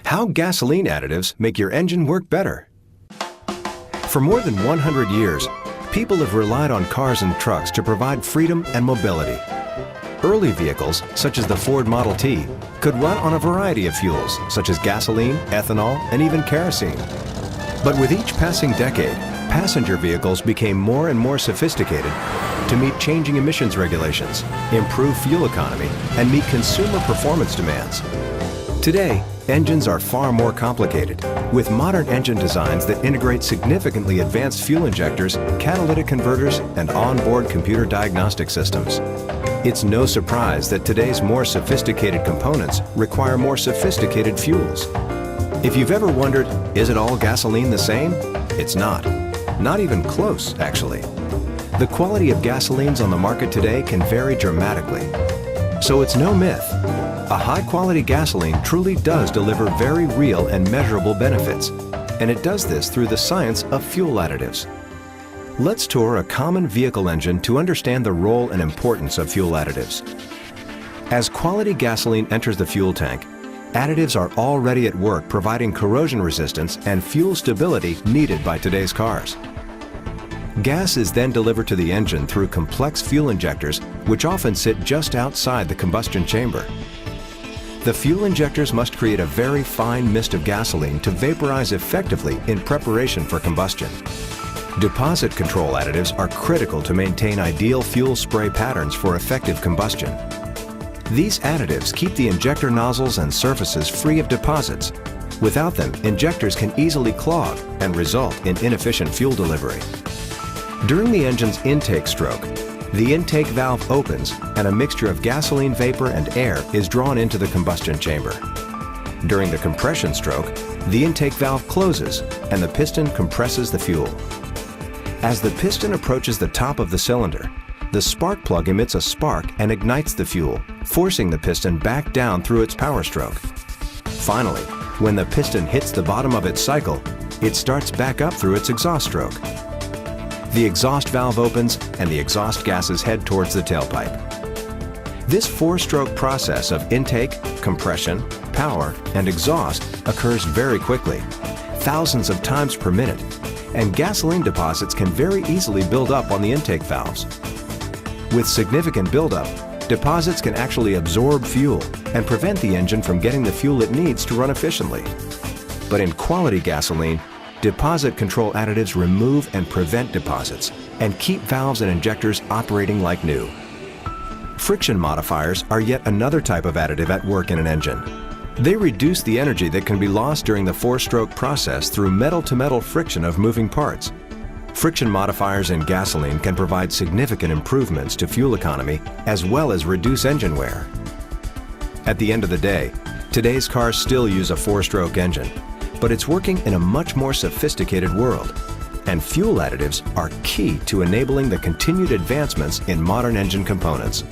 How gasoline additives make your engine work better. For more than 100 years, people have relied on cars and trucks to provide freedom and mobility. Early vehicles, such as the Ford Model T, could run on a variety of fuels, such as gasoline, ethanol, and even kerosene. But with each passing decade, passenger vehicles became more and more sophisticated to meet changing emissions regulations, improve fuel economy, and meet consumer performance demands. Today, engines are far more complicated, with modern engine designs that integrate significantly advanced fuel injectors, catalytic converters, and onboard computer diagnostic systems. It's no surprise that today's more sophisticated components require more sophisticated fuels. If you've ever wondered, is it all gasoline the same? It's not. Not even close, actually. The quality of gasolines on the market today can vary dramatically. So it's no myth. A high-quality gasoline truly does deliver very real and measurable benefits, and it does this through the science of fuel additives. Let's tour a common vehicle engine to understand the role and importance of fuel additives. As quality gasoline enters the fuel tank, additives are already at work providing corrosion resistance and fuel stability needed by today's cars. Gas is then delivered to the engine through complex fuel injectors, which often sit just outside the combustion chamber. The fuel injectors must create a very fine mist of gasoline to vaporize effectively in preparation for combustion. Deposit control additives are critical to maintain ideal fuel spray patterns for effective combustion. These additives keep the injector nozzles and surfaces free of deposits. Without them, injectors can easily clog and result in inefficient fuel delivery. During the engine's intake stroke, the intake valve opens and a mixture of gasoline vapor and air is drawn into the combustion chamber. During the compression stroke, the intake valve closes and the piston compresses the fuel. As the piston approaches the top of the cylinder, the spark plug emits a spark and ignites the fuel, forcing the piston back down through its power stroke. Finally, when the piston hits the bottom of its cycle, it starts back up through its exhaust stroke. The exhaust valve opens and the exhaust gases head towards the tailpipe. This four-stroke process of intake, compression, power, and exhaust occurs very quickly, thousands of times per minute, and gasoline deposits can very easily build up on the intake valves. With significant buildup, deposits can actually absorb fuel and prevent the engine from getting the fuel it needs to run efficiently. But in quality gasoline, deposit control additives remove and prevent deposits and keep valves and injectors operating like new. Friction modifiers are yet another type of additive at work in an engine. They reduce the energy that can be lost during the four-stroke process through metal-to-metal friction of moving parts. Friction modifiers in gasoline can provide significant improvements to fuel economy as well as reduce engine wear. At the end of the day, today's cars still use a four-stroke engine, but it's working in a much more sophisticated world, and fuel additives are key to enabling the continued advancements in modern engine components.